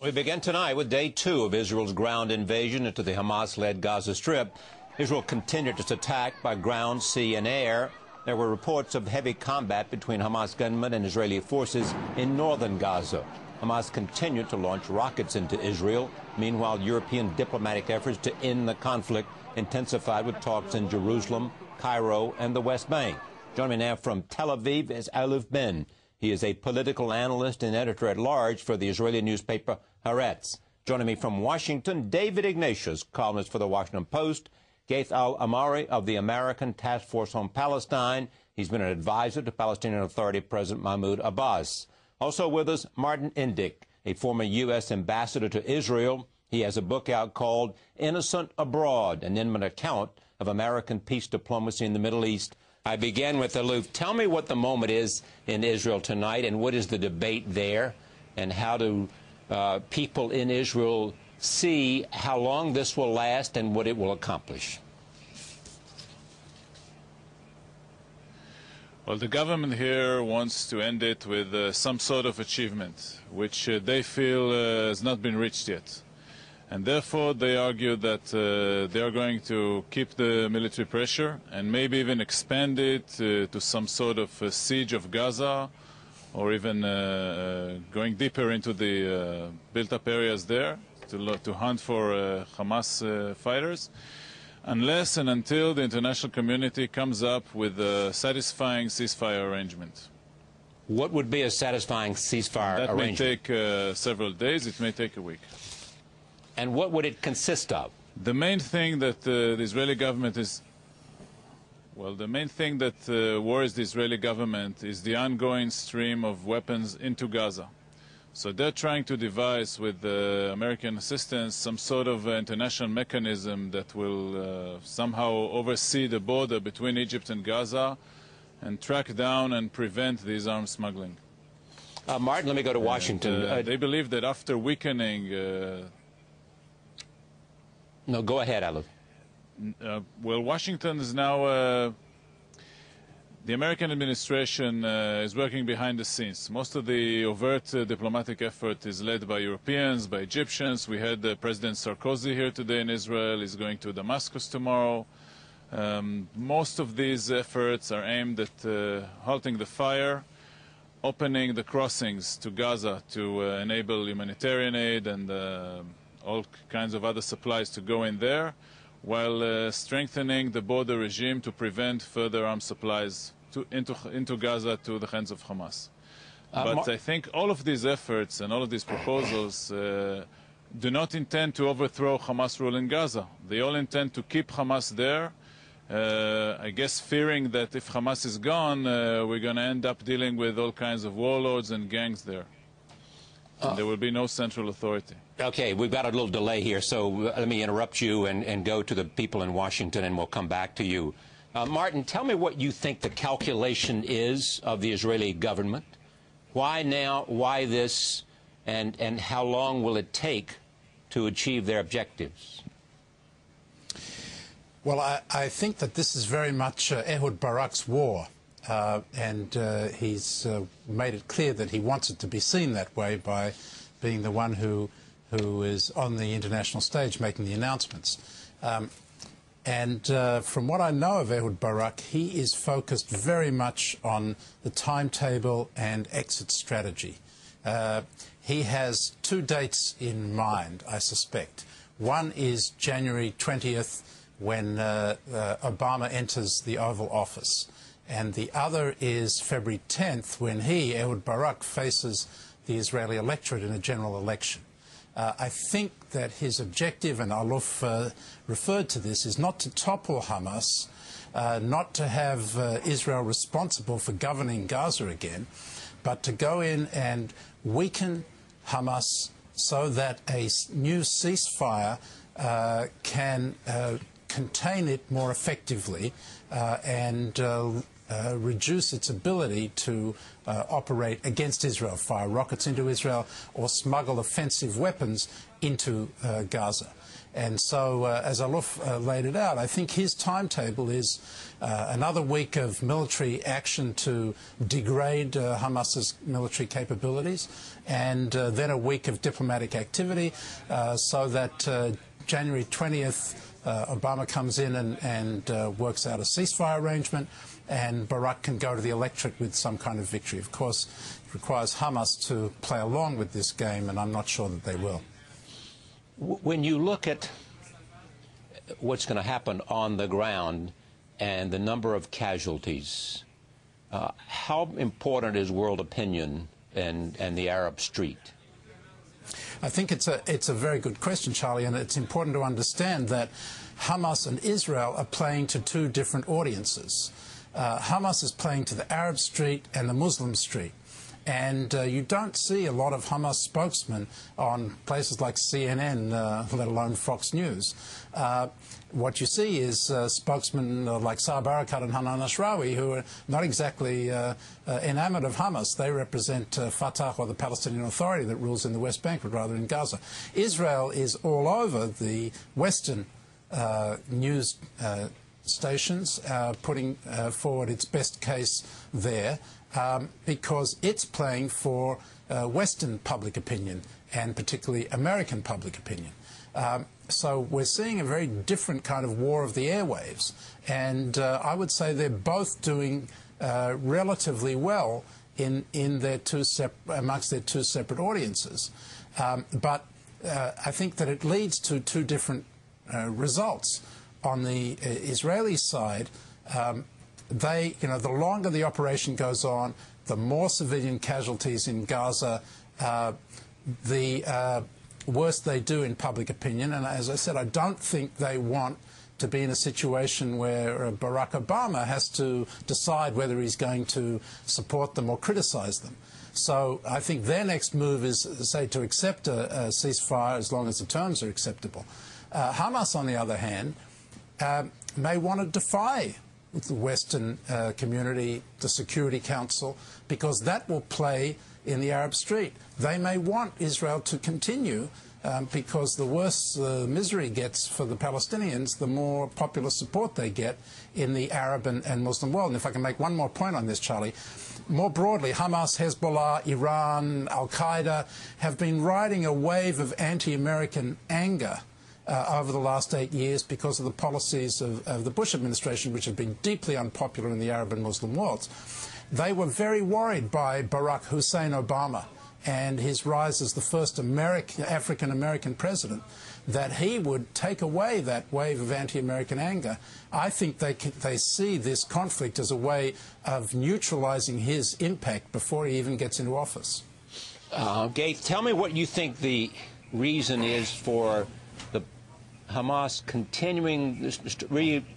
We begin tonight with day 2 of Israel's ground invasion into the Hamas-led Gaza Strip. Israel continued its attack by ground, sea, and air. There were reports of heavy combat between Hamas gunmen and Israeli forces in northern Gaza. Hamas continued to launch rockets into Israel. Meanwhile, European diplomatic efforts to end the conflict intensified with talks in Jerusalem, Cairo, and the West Bank. Joining me now from Tel Aviv is Aluf Ben. He is a political analyst and editor-at-large for the Israeli newspaper Haaretz. Joining me from Washington, David Ignatius, columnist for the Washington Post, Ghaith al-Omari of the American Task Force on Palestine. He's been an advisor to Palestinian Authority President Mahmoud Abbas. Also with us, Martin Indyk, a former U.S. ambassador to Israel. He has a book out called Innocent Abroad, an intimate account of American peace diplomacy in the Middle East. I began with Aluf. Tell me what the moment is in Israel tonight and what is the debate there, and how do people in Israel see how long this will last and what it will accomplish? Well, the government here wants to end it with some sort of achievement, which they feel has not been reached yet. And therefore, they argue that they are going to keep the military pressure and maybe even expand it to some sort of siege of Gaza, or even going deeper into the built-up areas there to hunt for Hamas fighters, unless and until the international community comes up with a satisfying ceasefire arrangement. What would be a satisfying ceasefire arrangement? That may take several days. It may take a week. And what would it consist of? The main thing that the Israeli government is... Well, the main thing that worries the Israeli government is the ongoing stream of weapons into Gaza. So they're trying to devise, with American assistance, some sort of international mechanism that will somehow oversee the border between Egypt and Gaza and track down and prevent these arms smuggling. Martin, let me go to Washington. They believe that after weakening... No, go ahead, Aluf. Well, Washington is now... the American administration is working behind the scenes. Most of the overt diplomatic effort is led by Europeans, by Egyptians. We had President Sarkozy here today in Israel. He's going to Damascus tomorrow. Most of these efforts are aimed at halting the fire, opening the crossings to Gaza to enable humanitarian aid and all kinds of other supplies to go in there, while strengthening the border regime to prevent further arms supplies into Gaza to the hands of Hamas. But I think all of these efforts and all of these proposals do not intend to overthrow Hamas rule in Gaza. They all intend to keep Hamas there, I guess fearing that if Hamas is gone, we're going to end up dealing with all kinds of warlords and gangs there. And there will be no central authority. Okay, we've got a little delay here, so let me interrupt you and go to the people in Washington, and we'll come back to you. Martin, tell me what you think the calculation is of the Israeli government. Why now, why this, and how long will it take to achieve their objectives? Well, I think that this is very much Ehud Barak's war. And he's made it clear that he wants it to be seen that way by being the one who is on the international stage making the announcements. From what I know of Ehud Barak, he is focused very much on the timetable and exit strategy. He has 2 dates in mind, I suspect. One is January 20th, when Obama enters the Oval Office. And the other is February 10th, when he, Ehud Barak, faces the Israeli electorate in a general election. I think that his objective, and Aluf referred to this, is not to topple Hamas, not to have Israel responsible for governing Gaza again, but to go in and weaken Hamas so that a new ceasefire can contain it more effectively and reduce its ability to operate against Israel, fire rockets into Israel, or smuggle offensive weapons into Gaza. And so, as Aluf laid it out, I think his timetable is another week of military action to degrade Hamas's military capabilities, and then a week of diplomatic activity so that January 20th, Obama comes in and works out a ceasefire arrangement, and Barak can go to the electorate with some kind of victory. Of course, it requires Hamas to play along with this game, and I'm not sure that they will. When you look at what's going to happen on the ground and the number of casualties, how important is world opinion and the Arab street? I think it's a very good question, Charlie, and it's important to understand that Hamas and Israel are playing to two different audiences. Hamas is playing to the Arab street and the Muslim street. And you don't see a lot of Hamas spokesmen on places like CNN, let alone Fox News. What you see is spokesmen like Saab Barakat and Hanan Ashrawi, who are not exactly enamored of Hamas. They represent Fatah, or the Palestinian Authority that rules in the West Bank, but rather in Gaza. Israel is all over the Western news stations, putting forward its best case there. Because it's playing for Western public opinion, and particularly American public opinion. So we're seeing a very different kind of war of the airwaves, and I would say they're both doing relatively well in their amongst their two separate audiences. But I think that it leads to two different results. On the Israeli side, the longer the operation goes on, the more civilian casualties in Gaza, the worse they do in public opinion. And as I said, I don't think they want to be in a situation where Barack Obama has to decide whether he's going to support them or criticize them. So I think their next move is, say, to accept a ceasefire as long as the terms are acceptable. Hamas, on the other hand, may want to defy the Western community, the Security Council, because that will play in the Arab street. They may want Israel to continue because the worse the misery gets for the Palestinians, the more popular support they get in the Arab and Muslim world. And if I can make one more point on this, Charlie, more broadly, Hamas, Hezbollah, Iran, al-Qaeda have been riding a wave of anti-American anger over the last 8 years because of the policies of the Bush administration, which have been deeply unpopular in the Arab and Muslim worlds. They were very worried by Barack Hussein Obama and his rise as the first African-American president, that he would take away that wave of anti-American anger. I think they see this conflict as a way of neutralizing his impact before he even gets into office. Ghaith, tell me what you think the reason is for the Hamas continuing,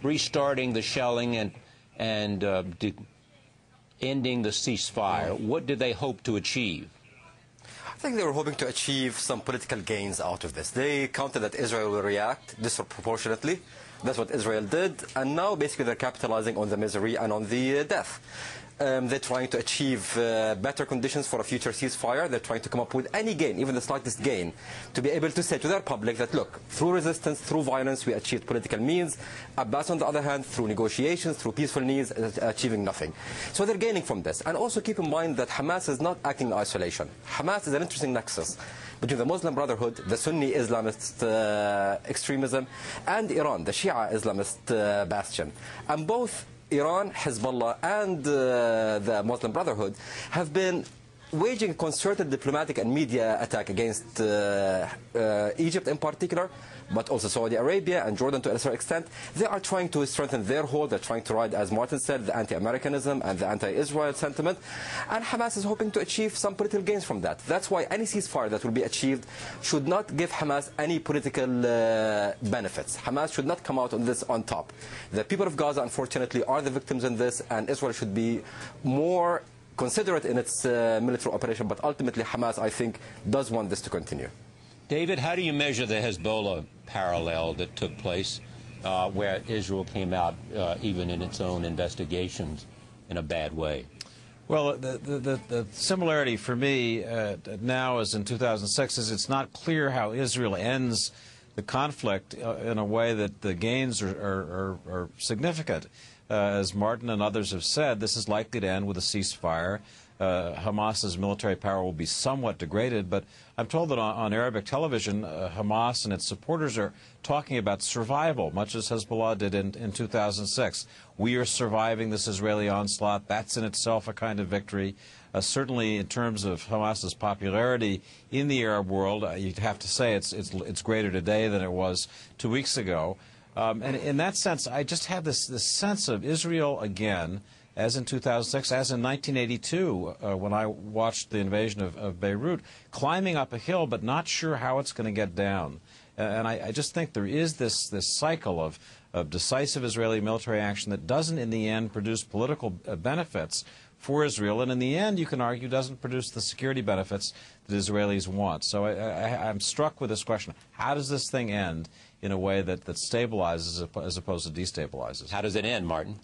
restarting the shelling and ending the ceasefire. What did they hope to achieve? I think they were hoping to achieve some political gains out of this. They counted that Israel will react disproportionately. That's what Israel did. And now basically they're capitalizing on the misery and on the death. They're trying to achieve better conditions for a future ceasefire. They're trying to come up with any gain, even the slightest gain, to be able to say to their public that, look, through resistance, through violence, we achieved political means. Abbas, on the other hand, through negotiations, through peaceful means, achieving nothing. So they're gaining from this. And also keep in mind that Hamas is not acting in isolation. Hamas is an interesting nexus between the Muslim Brotherhood, the Sunni Islamist extremism, and Iran, the Shia Islamist bastion. And both Iran, Hezbollah, and the Muslim Brotherhood have been waging a concerted diplomatic and media attack against Egypt in particular, but also Saudi Arabia and Jordan to a lesser extent. They are trying to strengthen their hold. They're trying to ride, as Martin said, the anti-Americanism and the anti-Israel sentiment. And Hamas is hoping to achieve some political gains from that. That's why any ceasefire that will be achieved should not give Hamas any political benefits. Hamas should not come out on this on top. The people of Gaza, unfortunately, are the victims in this, and Israel should be more considerate in its military operation. But ultimately, Hamas, I think, does want this to continue. David, how do you measure the Hezbollah parallel that took place where Israel came out, even in its own investigations, in a bad way? Well, the similarity for me now as in 2006 is it's not clear how Israel ends the conflict in a way that the gains are significant. As Martin and others have said, this is likely to end with a ceasefire. Hamas's military power will be somewhat degraded, but I'm told that on Arabic television, Hamas and its supporters are talking about survival, much as Hezbollah did in 2006. We are surviving this Israeli onslaught. That's in itself a kind of victory. Certainly, in terms of Hamas's popularity in the Arab world, you'd have to say it's greater today than it was 2 weeks ago. And in that sense, I just have this sense of Israel again, as in 2006, as in 1982, when I watched the invasion of Beirut, climbing up a hill but not sure how it's going to get down. And I just think there is this cycle of decisive Israeli military action that doesn't, in the end, produce political benefits for Israel, and in the end, you can argue, doesn't produce the security benefits that Israelis want. So I'm struck with this question. How does this thing end in a way that stabilizes as opposed to destabilizes? How does it end, Martin?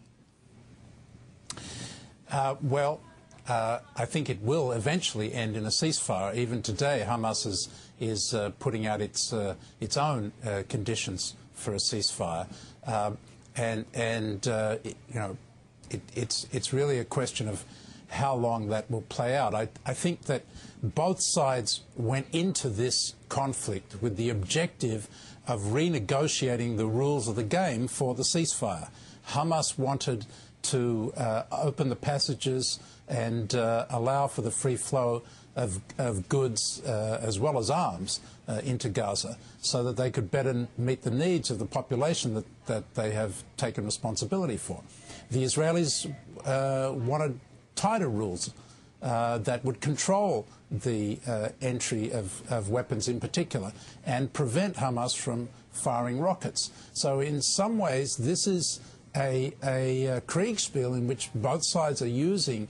I think it will eventually end in a ceasefire. Even today, Hamas is putting out its own conditions for a ceasefire, it's really a question of how long that will play out. I think that both sides went into this conflict with the objective of renegotiating the rules of the game for the ceasefire. Hamas wanted to open the passages and allow for the free flow of goods as well as arms into Gaza, so that they could better meet the needs of the population that they have taken responsibility for. The Israelis wanted tighter rules that would control the entry of weapons in particular and prevent Hamas from firing rockets. So in some ways, this is a Kriegspiel in which both sides are using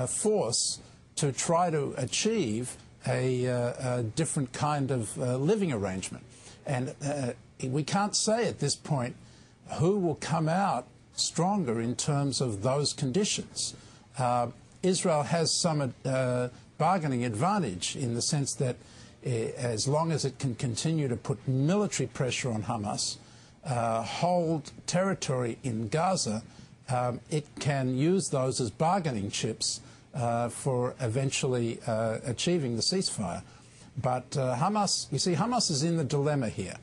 force to try to achieve a different kind of living arrangement. And we can't say at this point who will come out stronger in terms of those conditions. Israel has some bargaining advantage in the sense that as long as it can continue to put military pressure on Hamas, hold territory in Gaza, it can use those as bargaining chips for eventually achieving the ceasefire. But Hamas, you see, Hamas is in the dilemma here.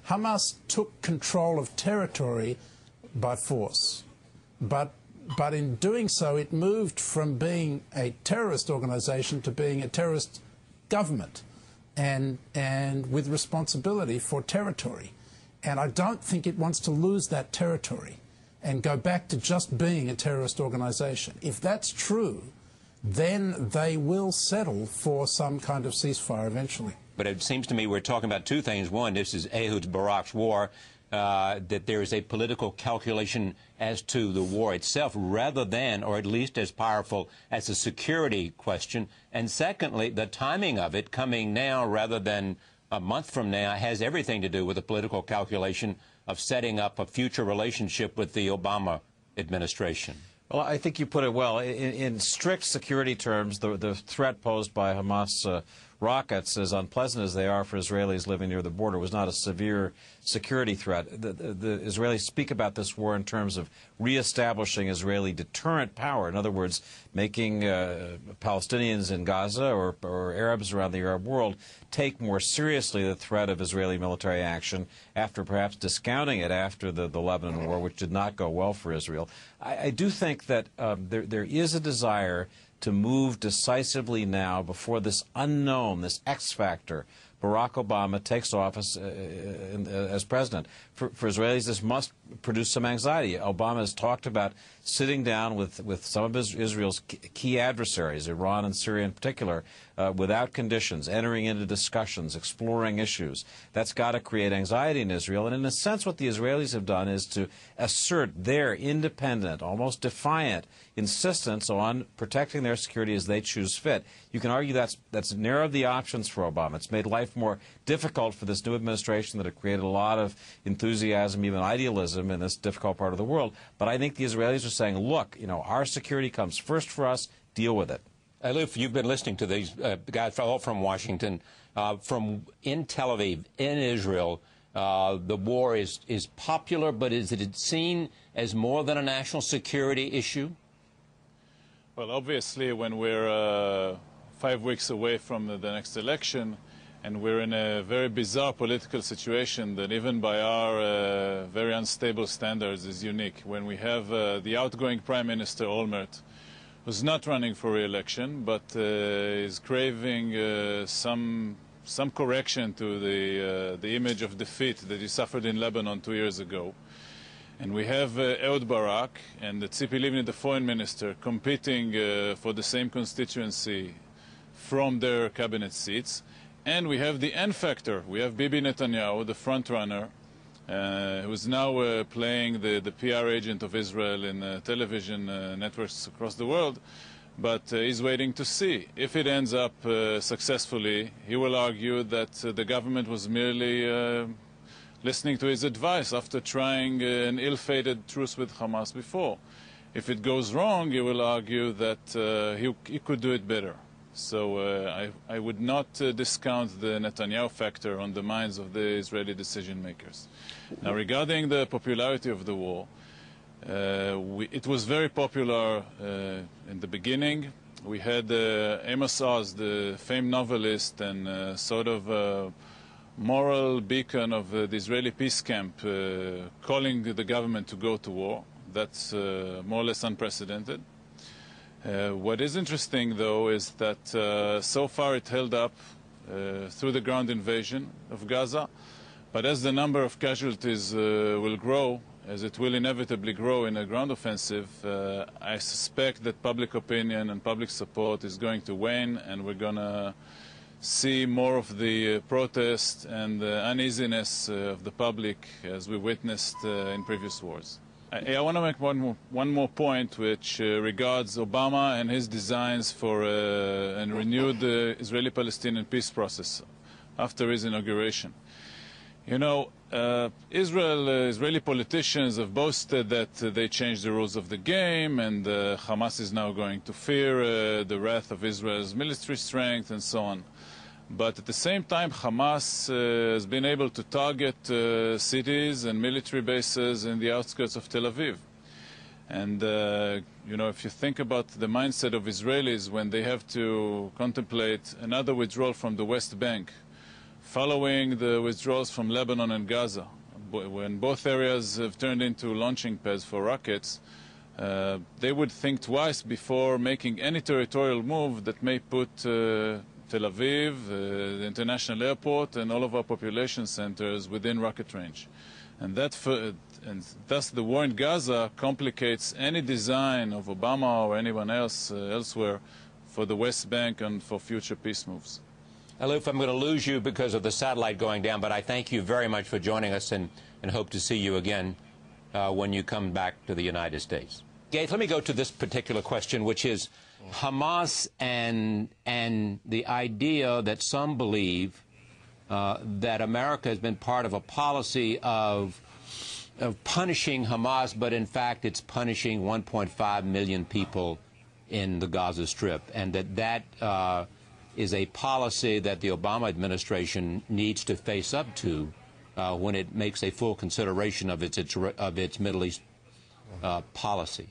Hamas took control of territory by force, but in doing so, it moved from being a terrorist organization to being a terrorist government, and with responsibility for territory. And I don't think it wants to lose that territory and go back to just being a terrorist organization. If that's true, then they will settle for some kind of ceasefire eventually. But it seems to me we're talking about two things. One, this is Ehud Barak's war, that there is a political calculation as to the war itself rather than, or at least as powerful as a security question. And secondly, the timing of it coming now rather than a month from now has everything to do with the political calculation of setting up a future relationship with the Obama administration. Well, I think you put it well. In strict security terms, the threat posed by Hamas rockets, as unpleasant as they are for Israelis living near the border, was not a severe security threat. The Israelis speak about this war in terms of reestablishing Israeli deterrent power. In other words, making Palestinians in Gaza or Arabs around the Arab world take more seriously the threat of Israeli military action after perhaps discounting it after the Lebanon war, which did not go well for Israel. I do think that there is a desire to move decisively now before this unknown, this X factor, Barack Obama takes office as president. For Israelis, this must produce some anxiety. Obama has talked about sitting down with some of Israel's key adversaries, Iran and Syria in particular, without conditions, entering into discussions, exploring issues. That's got to create anxiety in Israel. And in a sense, what the Israelis have done is to assert their independent, almost defiant insistence on protecting their security as they choose fit. You can argue that's narrowed the options for Obama. It's made life more difficult for this new administration that had created a lot of enthusiasm, even idealism in this difficult part of the world. But I think the Israelis are saying, look, our security comes first for us, deal with it. Aluf, you've been listening to these guys all from Washington, from in Tel Aviv, in Israel. The war is popular, but is it seen as more than a national security issue? Well, obviously, when we're 5 weeks away from the next election, and we're in a very bizarre political situation that even by our very unstable standards is unique. When we have the outgoing Prime Minister Olmert, who's not running for re-election, but is craving some correction to the image of defeat that he suffered in Lebanon 2 years ago. And we have Ehud Barak and Tzipi Livni, the foreign minister, competing for the same constituency from their cabinet seats. And we have the N factor. We have Bibi Netanyahu, the front runner, who is now playing the PR agent of Israel in television networks across the world. But he's waiting to see. If it ends up successfully, he will argue that the government was merely listening to his advice after trying an ill-fated truce with Hamas before. If it goes wrong, he will argue that he could do it better. So I would not discount the Netanyahu factor on the minds of the Israeli decision makers. Now, regarding the popularity of the war, it was very popular in the beginning. We had Amos Oz, the famed novelist and sort of moral beacon of the Israeli peace camp, calling the government to go to war. That's more or less unprecedented. What is interesting, though, is that so far it held up through the ground invasion of Gaza. But as the number of casualties will grow, as it will inevitably grow in a ground offensive, I suspect that public opinion and public support is going to wane, and we're going to see more of the protest and the uneasiness of the public as we witnessed in previous wars. I want to make one more point, which regards Obama and his designs for a renewed Israeli-Palestinian peace process after his inauguration. You know, Israeli politicians have boasted that they changed the rules of the game, and Hamas is now going to fear the wrath of Israel's military strength and so on. But at the same time, Hamas has been able to target cities and military bases in the outskirts of Tel Aviv. And, you know, if you think about the mindset of Israelis when they have to contemplate another withdrawal from the West Bank, following the withdrawals from Lebanon and Gaza, when both areas have turned into launching pads for rockets, they would think twice before making any territorial move that may put Tel Aviv, the international airport, and all of our population centers within rocket range. And thus the war in Gaza complicates any design of Obama or anyone else elsewhere for the West Bank and for future peace moves. Aluf, I'm going to lose you because of the satellite going down, but I thank you very much for joining us and hope to see you again when you come back to the United States. Ghaith, let me go to this particular question, which is Hamas and the idea that some believe that America has been part of a policy of punishing Hamas, but in fact it's punishing 1.5 million people in the Gaza Strip, and that is a policy that the Obama administration needs to face up to when it makes a full consideration of its Middle East policy.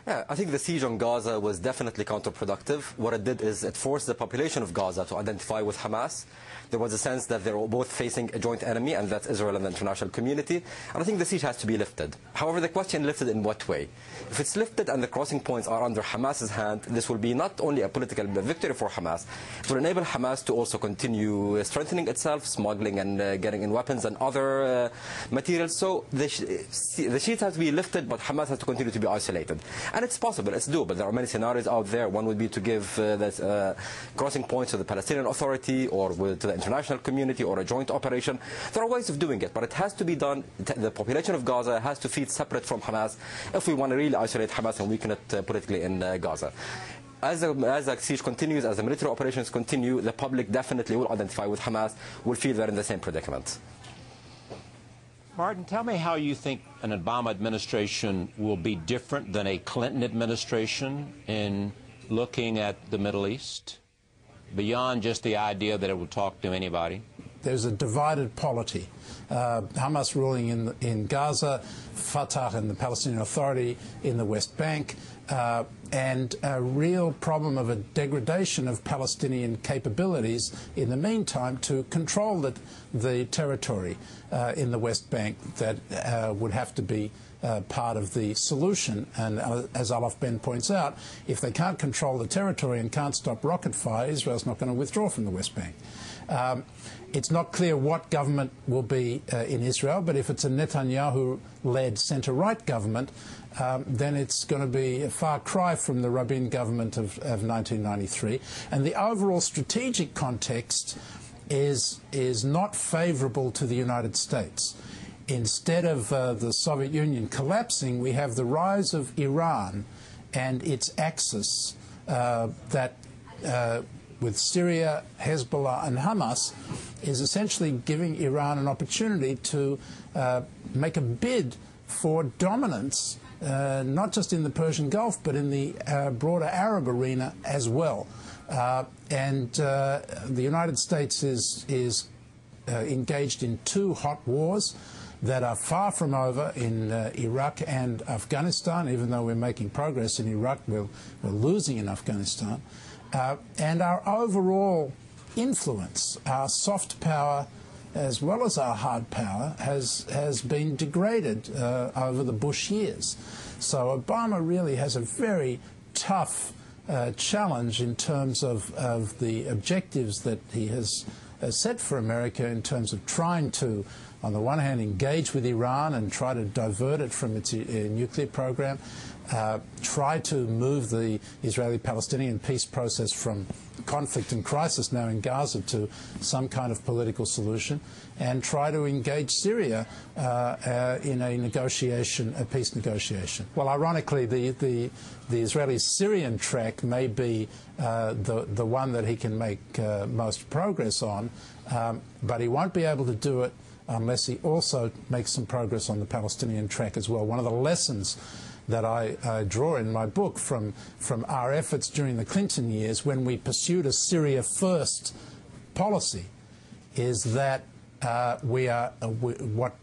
Yeah, I think the siege on Gaza was definitely counterproductive. What it did is it forced the population of Gaza to identify with Hamas. There was a sense that they were both facing a joint enemy, and that's Israel and the international community. And I think the siege has to be lifted. However, the question lifted in what way? If it's lifted and the crossing points are under Hamas's hand, this will be not only a political victory for Hamas, it will enable Hamas to also continue strengthening itself, smuggling and getting in weapons and other materials. So the siege has to be lifted, but Hamas has to continue to be isolated. And it's possible, it's doable. There are many scenarios out there. One would be to give crossing points to the Palestinian Authority or to the international community or a joint operation. There are ways of doing it, but it has to be done. The population of Gaza has to feel separate from Hamas if we want to really isolate Hamas and weaken it politically in Gaza. As the siege continues, as the military operations continue, the public definitely will identify with Hamas, will feel they're in the same predicament. Martin, tell me how you think an Obama administration will be different than a Clinton administration in looking at the Middle East, beyond just the idea that it will talk to anybody. there's a divided polity. Hamas ruling in Gaza, Fatah and the Palestinian Authority in the West Bank, and a real problem of a degradation of Palestinian capabilities in the meantime to control the territory in the West Bank that would have to be part of the solution. And as Alaf Ben points out, if they can't control the territory and can't stop rocket fire, Israel's not going to withdraw from the West Bank. It's not clear what government will be in Israel, but if it's a Netanyahu-led centre-right government, then it's going to be a far cry from the Rabin government of 1993. And the overall strategic context is not favourable to the United States. Instead of the Soviet Union collapsing, we have the rise of Iran and its axis that with Syria, Hezbollah and Hamas is essentially giving Iran an opportunity to make a bid for dominance, not just in the Persian Gulf, but in the broader Arab arena as well. And the United States is engaged in two hot wars that are far from over in Iraq and Afghanistan. Even though we're making progress in Iraq, we're losing in Afghanistan. And our overall influence, our soft power as well as our hard power, has been degraded over the Bush years. So Obama really has a very tough challenge in terms of the objectives that he has set for America in terms of trying to, on the one hand, engage with Iran and try to divert it from its nuclear program, try to move the Israeli-Palestinian peace process from conflict and crisis now in Gaza to some kind of political solution, and try to engage Syria in a negotiation, a peace negotiation. Well, ironically, the Israeli-Syrian track may be the one that he can make most progress on, but he won't be able to do it unless he also makes some progress on the Palestinian track as well. One of the lessons that I draw in my book from our efforts during the Clinton years, when we pursued a Syria first policy, is that what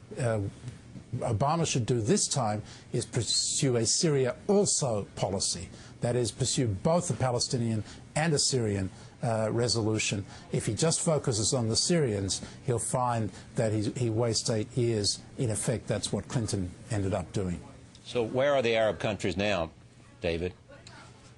Obama should do this time is pursue a Syria also policy. That is, pursue both a Palestinian and a Syrian resolution. If he just focuses on the Syrians, he'll find that he wastes 8 years. In effect, that's what Clinton ended up doing. So where are the Arab countries now, David?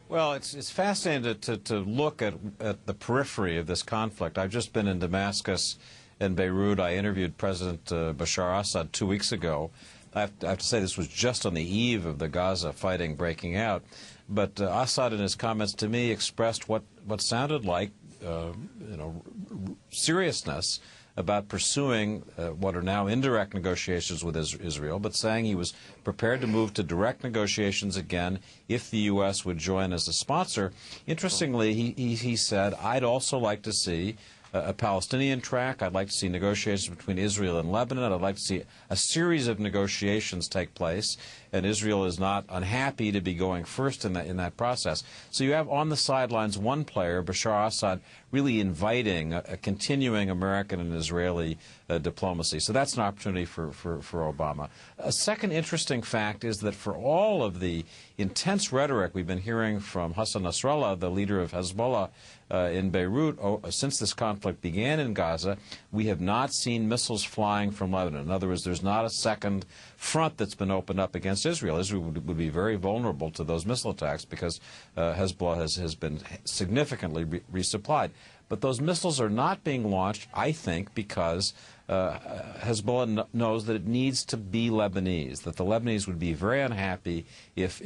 Well, it's fascinating to look at the periphery of this conflict. I've just been in Damascus and Beirut. I interviewed President Bashar Assad 2 weeks ago. I have to say this was just on the eve of the Gaza fighting breaking out. But Assad, in his comments to me, expressed what sounded like seriousness about pursuing what are now indirect negotiations with Israel, but saying he was prepared to move to direct negotiations again if the U.S. would join as a sponsor. Interestingly, he said, I'd also like to see a Palestinian track. I'd like to see negotiations between Israel and Lebanon. I'd like to see a series of negotiations take place, and Israel is not unhappy to be going first in that process. So you have on the sidelines one player, Bashar Assad, really inviting a continuing American and Israeli diplomacy. So that's an opportunity for Obama. A second interesting fact is that for all of the intense rhetoric we've been hearing from Hassan Nasrallah, the leader of Hezbollah in Beirut, since this conflict began in Gaza, we have not seen missiles flying from Lebanon. In other words, there's not a second front that's been opened up against Israel. Israel would be very vulnerable to those missile attacks because Hezbollah has been significantly resupplied. But those missiles are not being launched, I think, because Hezbollah knows that it needs to be Lebanese, that the Lebanese would be very unhappy if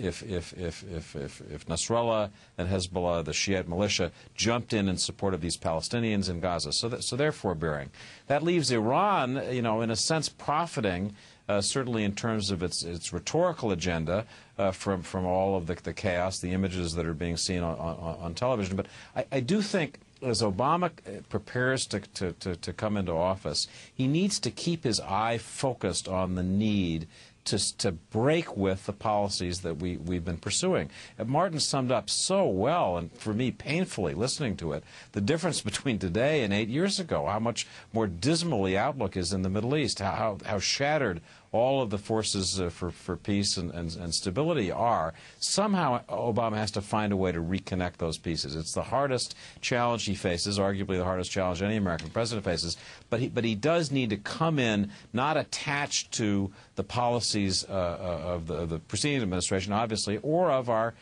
Nasrallah and Hezbollah, the Shiite militia, jumped in support of these Palestinians in Gaza. So they're forbearing. That leaves Iran, in a sense, profiting, certainly in terms of its rhetorical agenda, from all of the chaos, the images that are being seen on television. But I do think, as Obama prepares to come into office, he needs to keep his eye focused on the need to break with the policies that we've been pursuing. And Martin summed up so well, and for me painfully listening to it, the difference between today and 8 years ago, how much more dismal the outlook is in the Middle East, how shattered all of the forces for peace and stability are. Somehow Obama has to find a way to reconnect those pieces. It's the hardest challenge he faces, arguably the hardest challenge any American president faces, but he does need to come in not attached to the policies of the preceding administration, obviously, or of our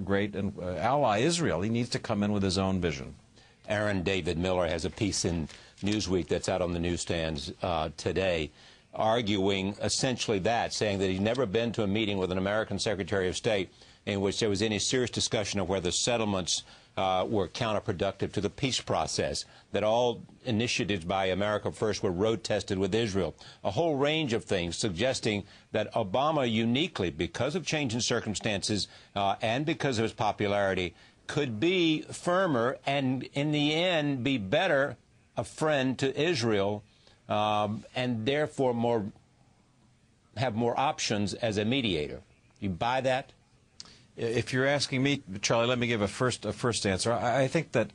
great ally Israel. He needs to come in with his own vision. Aaron David Miller has a piece in Newsweek that's out on the newsstands today, arguing essentially that, saying that he's never been to a meeting with an American Secretary of State in which there was any serious discussion of whether settlements were counterproductive to the peace process, that all initiatives by America First were road-tested with Israel. A whole range of things suggesting that Obama uniquely, because of changing circumstances and because of his popularity, could be firmer and, in the end, be better a friend to Israel and therefore have more options as a mediator. You buy that? If you're asking me, Charlie, let me give a first answer. I think that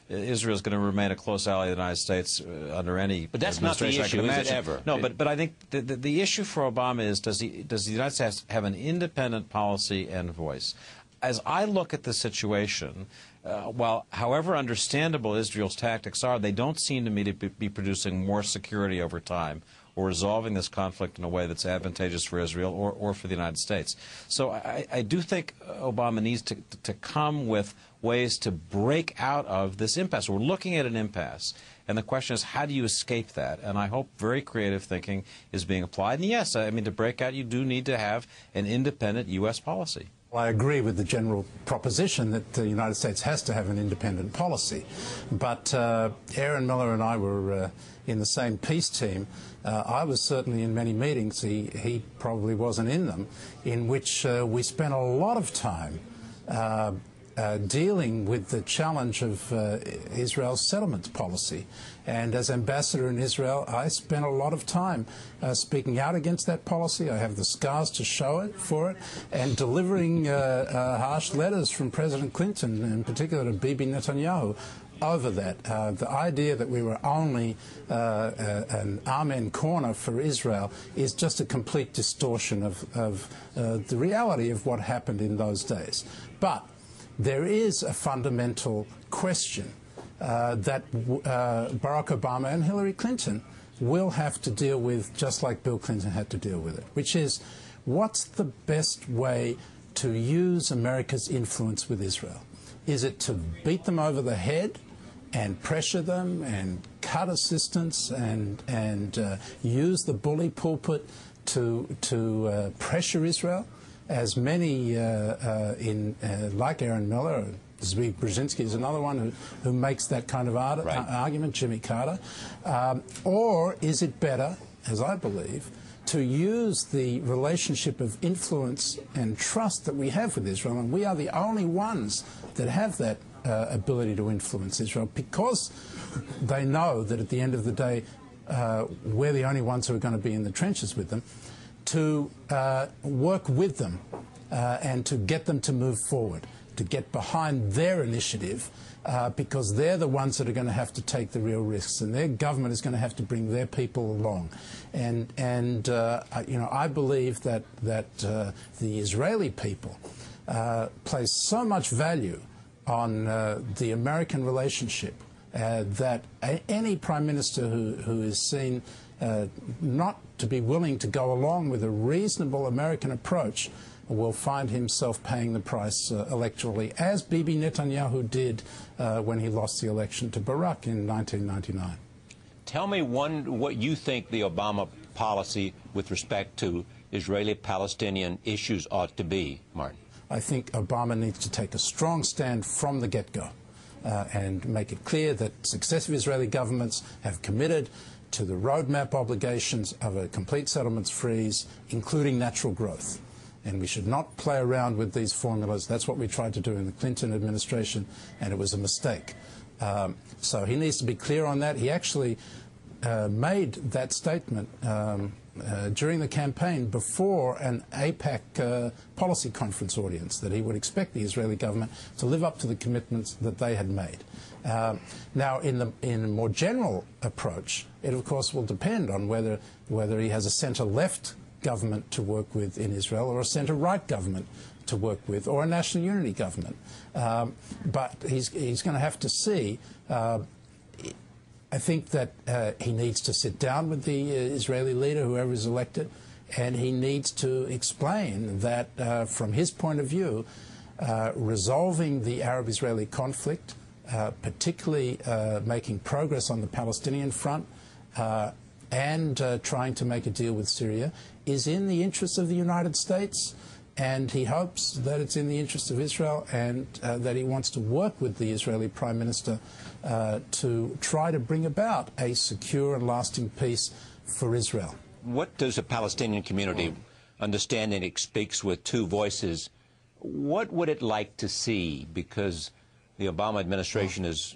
Israel is going to remain a close ally of the United States under any But that's not the issue, is it ever? No, but I think the issue for Obama is does the United States have an independent policy and voice? As I look at the situation, while however understandable Israel's tactics are, they don't seem to me to be producing more security over time or resolving this conflict in a way that's advantageous for Israel or for the United States. So I do think Obama needs to come with ways to break out of this impasse. We're looking at an impasse, and the question is, how do you escape that? And I hope very creative thinking is being applied. And yes, I mean, to break out, you do need to have an independent U.S. policy. Well, I agree with the general proposition that the United States has to have an independent policy. But Aaron Miller and I were in the same peace team. I was certainly in many meetings, he probably wasn't in them, in which we spent a lot of time dealing with the challenge of Israel's settlement policy. And as ambassador in Israel, I spent a lot of time speaking out against that policy. I have the scars to show for it, and delivering harsh letters from President Clinton, in particular to Bibi Netanyahu, over that. The idea that we were only an amen corner for Israel is just a complete distortion of the reality of what happened in those days. But there is a fundamental question that Barack Obama and Hillary Clinton will have to deal with, just like Bill Clinton had to deal with it, which is, what's the best way to use America's influence with Israel? Is it to beat them over the head and pressure them and cut assistance and use the bully pulpit to pressure Israel, as many like Aaron Miller, Zvi Brzezinski is another one who makes that kind of argument, Jimmy Carter, or is it better, as I believe, to use the relationship of influence and trust that we have with Israel, and we are the only ones that have that ability to influence Israel, because they know that at the end of the day we're the only ones who are going to be in the trenches with them, to work with them and to get them to move forward, to get behind their initiative, because they're the ones that are going to have to take the real risks, and their government is going to have to bring their people along. And you know, I believe that the Israeli people place so much value on the American relationship that any prime minister who is seen not to be willing to go along with a reasonable American approach will find himself paying the price electorally, as Bibi Netanyahu did when he lost the election to Barak in 1999. Tell me what you think the Obama policy with respect to Israeli-Palestinian issues ought to be, Martin. I think Obama needs to take a strong stand from the get-go and make it clear that successive Israeli governments have committed to the roadmap obligations of a complete settlements freeze, including natural growth. And we should not play around with these formulas. That's what we tried to do in the Clinton administration, and it was a mistake. So he needs to be clear on that. He actually made that statement during the campaign before an AIPAC policy conference audience that he would expect the Israeli government to live up to the commitments that they had made. Now, in a more general approach, it of course will depend on whether he has a centre-left government to work with in Israel or a centre-right government to work with, or a national unity government. But he's going to have to see. I think that he needs to sit down with the Israeli leader, whoever is elected, and he needs to explain that, from his point of view, resolving the Arab-Israeli conflict, particularly making progress on the Palestinian front, and trying to make a deal with Syria, is in the interests of the United States. And he hopes that it's in the interest of Israel, and that he wants to work with the Israeli Prime Minister to try to bring about a secure and lasting peace for Israel. What does the Palestinian community, understanding it speaks with two voices, what would it like to see? Because the Obama administration is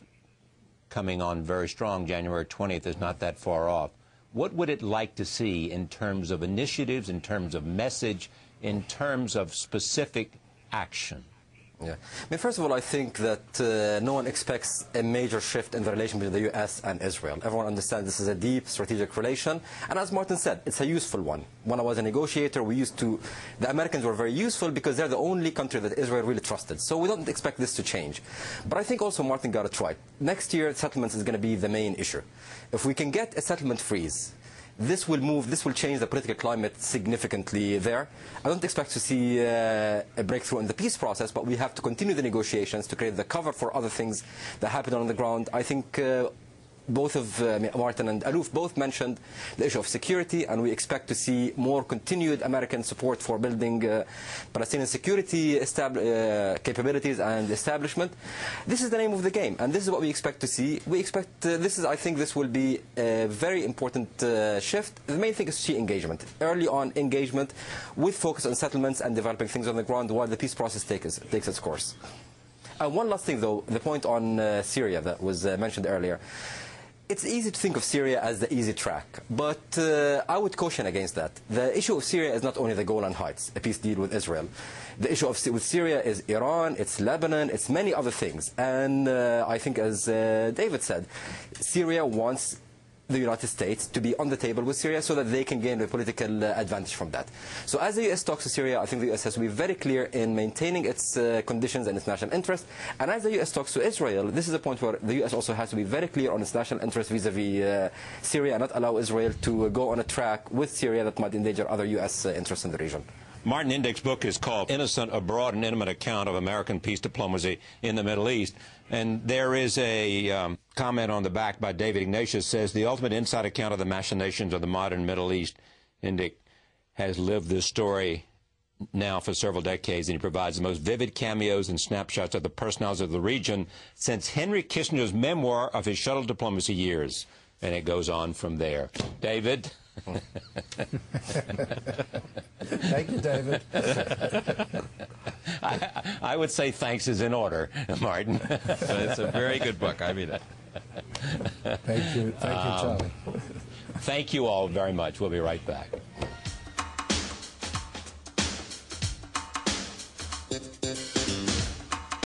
coming on very strong. January 20th is not that far off. What would it like to see in terms of initiatives, in terms of message, in terms of specific action? Yeah. I mean, first of all, I think that no one expects a major shift in the relation between the U.S. and Israel. Everyone understands this is a deep strategic relation. And as Martin said, it's a useful one. When I was a negotiator, the Americans were very useful because they're the only country that Israel really trusted. So we don't expect this to change. But I think also Martin got it right. Next year, settlements is going to be the main issue. If we can get a settlement freeze, this will change the political climate significantly there. I don't expect to see a breakthrough in the peace process, but we have to continue the negotiations to create the cover for other things that happen on the ground. I think both of Martin and Aloof both mentioned the issue of security, and we expect to see more continued American support for building Palestinian security capabilities and establishment. This is the name of the game, and this is what we expect to see. We expect I think this will be a very important shift. The main thing is to see engagement, early on engagement, with focus on settlements and developing things on the ground while the peace process takes its course. One last thing, though, the point on Syria that was mentioned earlier. It's easy to think of Syria as the easy track, but I would caution against that. The issue of Syria is not only the Golan Heights, a peace deal with Israel. The issue with Syria is Iran, it's Lebanon, it's many other things. And I think, as David said, Syria wants the United States to be on the table with Syria so that they can gain a political advantage from that. So as the U.S. talks to Syria, I think the U.S. has to be very clear in maintaining its conditions and its national interest. And as the U.S. talks to Israel, this is a point where the U.S. also has to be very clear on its national interest vis-a-vis Syria, and not allow Israel to go on a track with Syria that might endanger other U.S. interests in the region. Martin Indyck's book is called Innocent, a Broad and Intimate Account of American Peace Diplomacy in the Middle East. And there is a comment on the back by David Ignatius, says, the ultimate inside account of the machinations of the modern Middle East. Indyck has lived this story now for several decades, and he provides the most vivid cameos and snapshots of the personalities of the region since Henry Kissinger's memoir of his shuttle diplomacy years. And it goes on from there. David? Thank you, David. I would say thanks is in order, Martin. It's a very good book. I mean it. Thank you, Charlie. Thank you all very much. We'll be right back.